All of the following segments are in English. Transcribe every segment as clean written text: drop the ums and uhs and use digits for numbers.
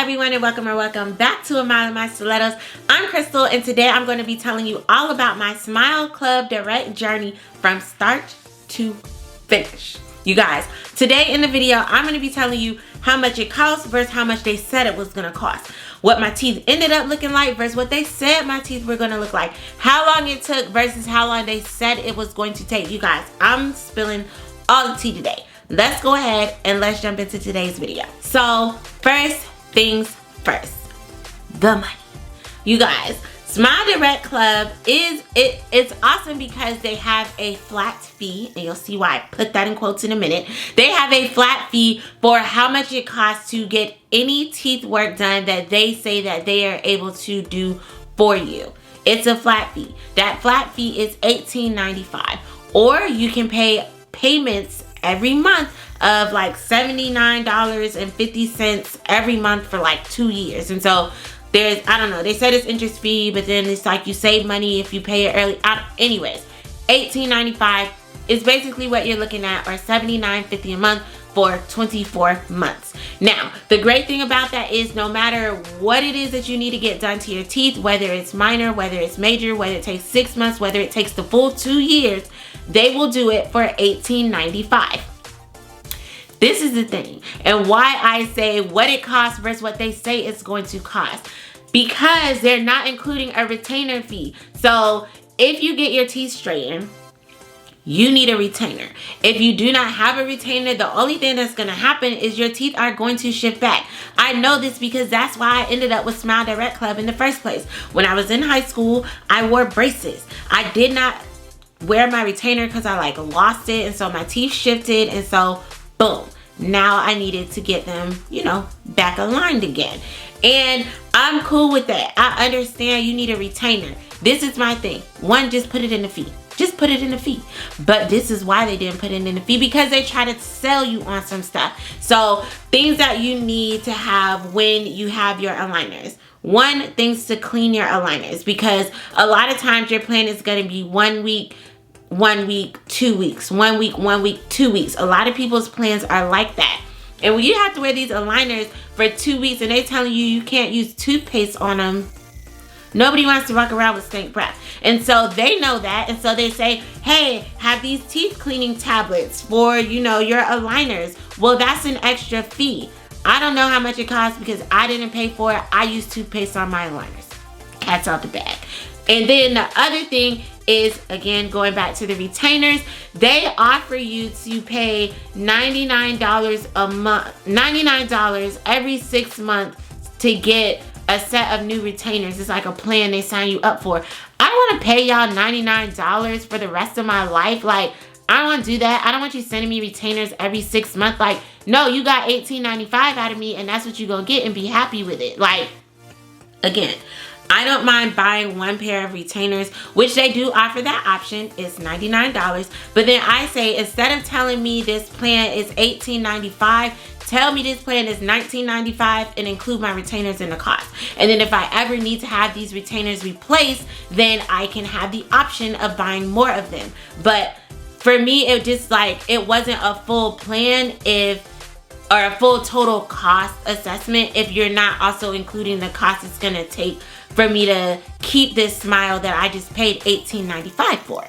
everyone, and welcome back to A Mile in My Stilettos. I'm Crystal, and today I'm going to be telling you all about my Smile Club direct journey from start to finish. You guys, today in the video, I'm going to be telling you how much it costs versus how much they said it was going to cost. What my teeth ended up looking like versus what they said my teeth were going to look like. How long it took versus how long they said it was going to take. You guys, I'm spilling all the tea today. Let's go ahead and let's jump into today's video. So first things first, the money. You guys, Smile Direct Club it's awesome because they have a flat fee, and you'll see why I put that in quotes in a minute. They have a flat fee for how much it costs to get any teeth work done that they say that they are able to do for you. It's a flat fee. That flat fee is $18.95, or you can pay payments every month of like $79.50 every month for like 2 years. And so there's, I don't know, they said it's interest free, but then it's like you save money if you pay it early. Anyways, $18.95 is basically what you're looking at, or $79.50 a month for 24 months. Now, the great thing about that is no matter what it is that you need to get done to your teeth, whether it's minor, whether it's major, whether it takes 6 months, whether it takes the full 2 years, they will do it for $18.95. This is the thing, and why I say what it costs versus what they say it's going to cost. Because they're not including a retainer fee. So if you get your teeth straightened, you need a retainer. If you do not have a retainer, the only thing that's going to happen is your teeth are going to shift back. I know this because that's why I ended up with Smile Direct Club in the first place. When I was in high school, I wore braces. I did not wear my retainer because I like lost it, and so my teeth shifted, and so boom, now I needed to get them, you know, back aligned again. And I'm cool with that. I understand you need a retainer. This is my thing. One, just put it in the fee. Just put it in the fee. But this is why they didn't put it in the fee, because they try to sell you on some stuff. So things that you need to have when you have your aligners. One, things to clean your aligners, because a lot of times your plan is going to be 1 week, 1 week, 2 weeks, 1 week, 1 week, 2 weeks. A lot of people's plans are like that. And when you have to wear these aligners for 2 weeks and they telling you you can't use toothpaste on them, nobody wants to walk around with stank breath. And so they know that, and so they say, hey, have these teeth cleaning tablets for, you know, your aligners. Well, that's an extra fee. I don't know how much it costs because I didn't pay for it. I use toothpaste on my aligners. Cat's out the bag. And then the other thing is, again, going back to the retainers, they offer you to pay $99 a month, $99 every 6 months to get a set of new retainers. It's like a plan they sign you up for. I don't want to pay y'all $99 for the rest of my life. Like, I don't want to do that. I don't want you sending me retainers every 6 months. Like, no, you got $18.95 out of me, and that's what you're going to get, and be happy with it. Like, again, I don't mind buying one pair of retainers, which they do offer that option. It's $99. But then I say, instead of telling me this plan is $18.95, tell me this plan is $19.95 and include my retainers in the cost. And then if I ever need to have these retainers replaced, then I can have the option of buying more of them. But for me, it just like, it wasn't a full plan or a full total cost assessment if you're not also including the cost it's gonna take for me to keep this smile that I just paid $18.95 for.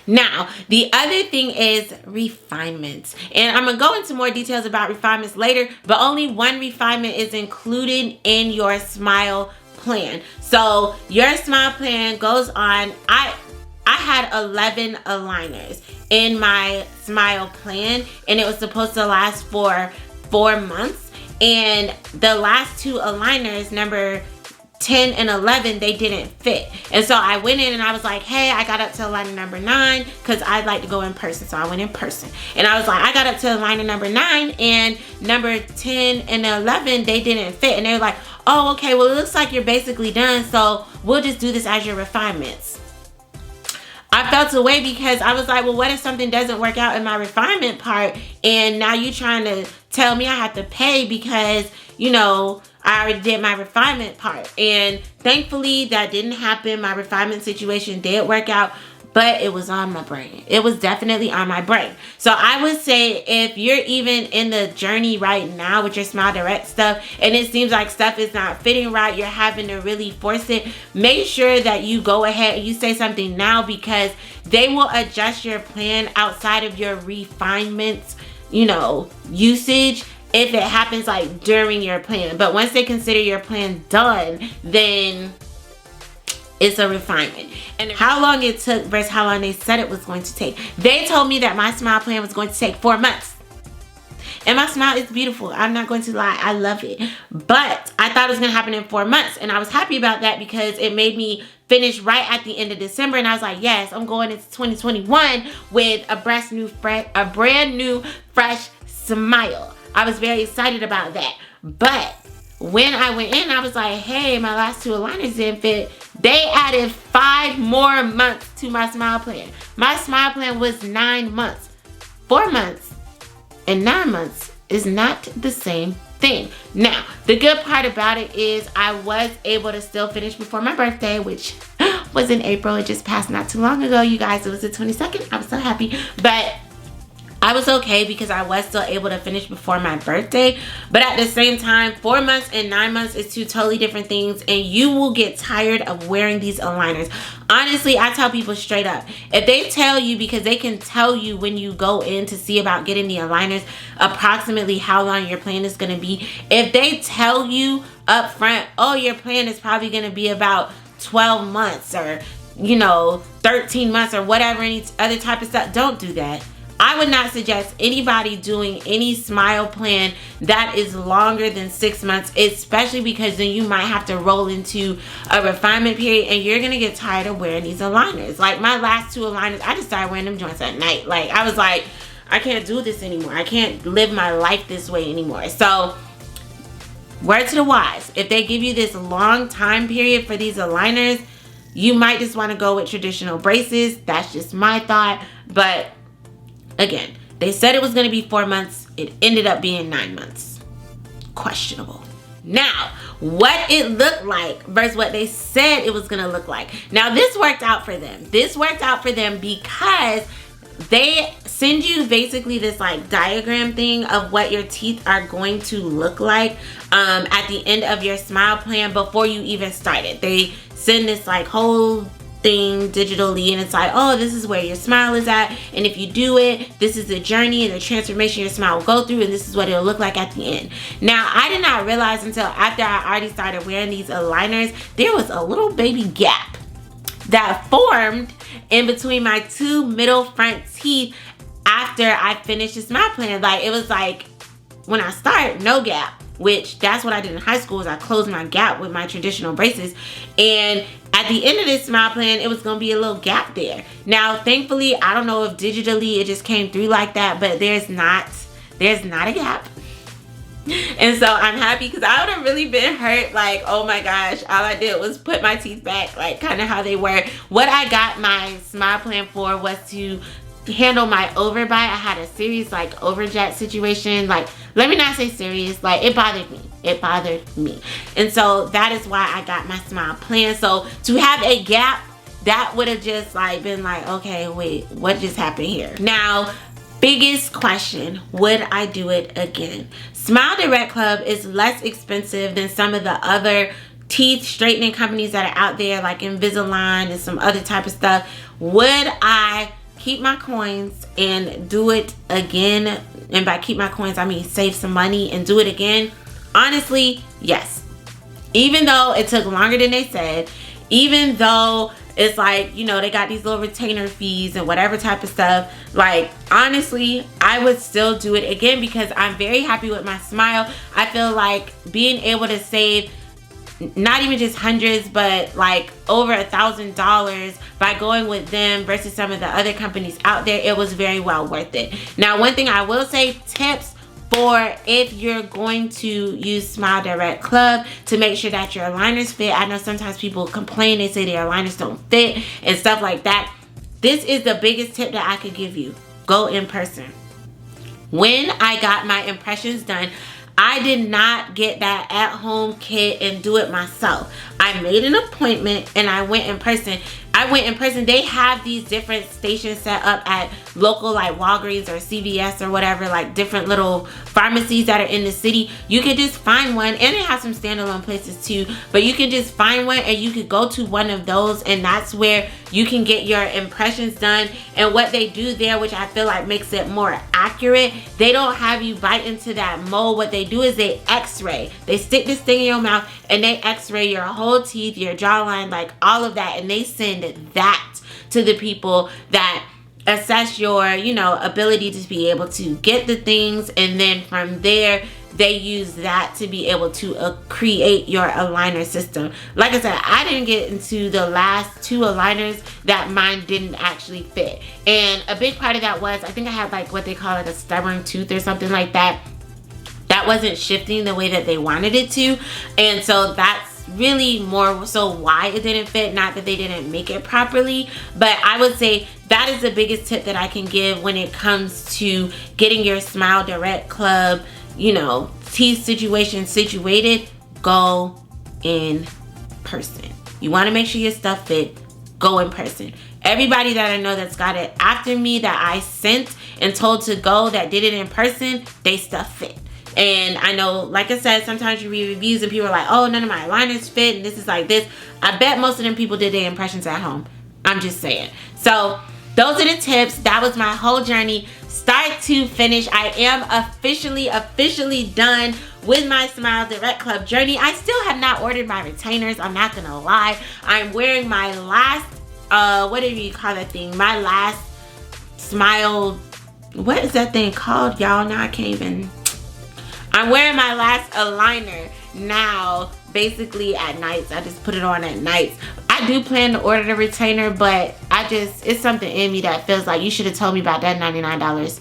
Now, the other thing is refinements. And I'm gonna go into more details about refinements later, but only one refinement is included in your smile plan. So your smile plan goes on, I had 11 aligners in my smile plan, and it was supposed to last for 4 months. And the last 2 aligners, number 10 and 11, they didn't fit. And so I went in and I was like, hey, I got up to aligner number 9 because I'd like to go in person. So I went in person. And I was like, I got up to aligner number 9 and number 10 and 11, they didn't fit. And they were like, oh, okay, well, it looks like you're basically done. So we'll just do this as your refinements. I felt away because I was like, well, what if something doesn't work out in my refinement part, and now you trying to tell me I have to pay because, you know, I already did my refinement part. And thankfully that didn't happen. My refinement situation did work out. but it was on my brain. It was definitely on my brain. So I would say if you're even in the journey right now with your Smile Direct stuff and it seems like stuff is not fitting right, you're having to really force it, make sure that you go ahead and you say something now, because they will adjust your plan outside of your refinements, you know, usage, if it happens like during your plan. But once they consider your plan done, then it's a refinement. And how long it took versus how long they said it was going to take. They told me that my smile plan was going to take 4 months. And my smile is beautiful. I'm not going to lie. I love it. But I thought it was going to happen in 4 months. And I was happy about that because it made me finish right at the end of December. And I was like, yes, I'm going into 2021 with a brand new, fresh smile. I was very excited about that. But when I went in, I was like, hey, my last 2 aligners didn't fit. They added 5 more months to my smile plan. My smile plan was 9 months. 4 months and 9 months is not the same thing. Now, the good part about it is I was able to still finish before my birthday, which was in April. It just passed not too long ago, you guys. It was the 22nd. I was so happy. But I was okay because I was still able to finish before my birthday. But at the same time, 4 months and 9 months is 2 totally different things, and you will get tired of wearing these aligners. Honestly, I tell people straight up, if they tell you, because they can tell you when you go in to see about getting the aligners approximately how long your plan is going to be. If they tell you up front, oh, your plan is probably going to be about 12 months or, you know, 13 months or whatever, any other type of stuff, don't do that. I would not suggest anybody doing any smile plan that is longer than 6 months, especially because then you might have to roll into a refinement period and you're going to get tired of wearing these aligners. Like my last 2 aligners, I just started wearing them joints at night. Like I was like, I can't do this anymore. I can't live my life this way anymore. So word to the wise, if they give you this long time period for these aligners, you might just want to go with traditional braces. That's just my thought. But again, they said it was going to be 4 months. It ended up being 9 months. Questionable. Now, what it looked like versus what they said it was going to look like. Now, this worked out for them. This worked out for them because they send you basically this like diagram thing of what your teeth are going to look like at the end of your smile plan before you even start it. They send this like whole thing digitally, and it's like, oh, this is where your smile is at, and if you do it, this is the journey and the transformation your smile will go through, and this is what it'll look like at the end. Now, I did not realize until after I already started wearing these aligners, there was a little baby gap that formed in between my 2 middle front teeth after I finished the smile plan. Like it was like when I started, no gap, which that's what I did in high school, is I closed my gap with my traditional braces. And at the end of this smile plan, it was going to be a little gap there. Now, thankfully, I don't know if digitally it just came through like that, but there's not a gap. And so I'm happy, because I would have really been hurt. Like, oh my gosh, all I did was put my teeth back, like kind of how they were. What I got my smile plan for was to handle my overbite. I had a serious like overjet situation. Like, let me not say serious, like it bothered me. And so that is why I got my smile plan. So to have a gap, that would have just like been like, okay, wait, what just happened here? Now, biggest question, would I do it again? Smile Direct Club is less expensive than some of the other teeth straightening companies that are out there, like Invisalign and some other type of stuff. Would I keep my coins and do it again? And by keep my coins, I mean save some money and do it again. Honestly, yes. Even though it took longer than they said, even though it's like, you know, they got these little retainer fees and whatever type of stuff, like honestly, I would still do it again because I'm very happy with my smile. I feel like being able to save not even just hundreds, but like over $1,000 by going with them versus some of the other companies out there, it was very well worth it. Now, one thing I will say, tips for if you're going to use Smile Direct Club to make sure that your aligners fit. I know sometimes people complain, they say their aligners don't fit and stuff like that. This is the biggest tip that I could give you. Go in person. When I got my impressions done, I did not get that at-home kit and do it myself. I made an appointment and I went in person. They have these different stations set up at local like Walgreens or CVS or whatever, like different little pharmacies that are in the city. You can just find one, and they have some standalone places too, but you can just find one and you could go to one of those, and that's where you can get your impressions done. And what they do there, which I feel like makes it more accurate, they don't have you bite into that mold. What they do is they x-ray. They stick this thing in your mouth and they x-ray your whole teeth, your jawline, like all of that, and they send that to the people that assess your, you know, ability to be able to get the things, and then from there they use that to be able to create your aligner system. Like I said, I didn't get into the last 2 aligners that mine didn't actually fit, and a big part of that was I think I had like what they call like a stubborn tooth or something like that wasn't shifting the way that they wanted it to, and so that's really more so why it didn't fit, not that they didn't make it properly. But I would say that is the biggest tip that I can give when it comes to getting your Smile Direct Club, you know, teeth situation situated. Go in person. You want to make sure your stuff fit. Go in person. Everybody that I know that's got it after me that I sent and told to go that did it in person, they stuff fit. And I know, like I said, sometimes you read reviews and people are like, oh, none of my aligners fit and this is like this. I bet most of them people did their impressions at home. I'm just saying. So those are the tips. That was my whole journey, start to finish. I am officially done with my Smile Direct Club journey. I still have not ordered my retainers. I'm not gonna lie. I'm wearing my last, what do you call that thing? My last Smile, what is that thing called, y'all? Now I can't even. I'm wearing my last aligner now, basically at nights. I just put it on at nights. I do plan to order the retainer, but it's something in me that feels like you should have told me about that $99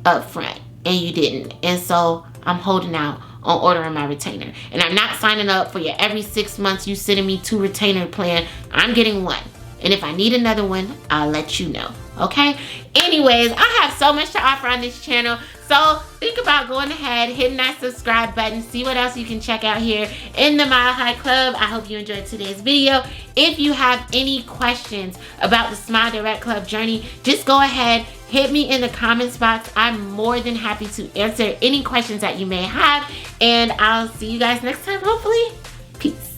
up front, and you didn't. And so I'm holding out on ordering my retainer. And I'm not signing up for your every 6 months you sending me 2 retainer plan. I'm getting 1. And if I need another one, I'll let you know, okay? Anyways, I have so much to offer on this channel. So think about going ahead, hitting that subscribe button, see what else you can check out here in the Mile High Club. I hope you enjoyed today's video. If you have any questions about the Smile Direct Club journey, just go ahead, hit me in the comments box. I'm more than happy to answer any questions that you may have. And I'll see you guys next time, hopefully. Peace.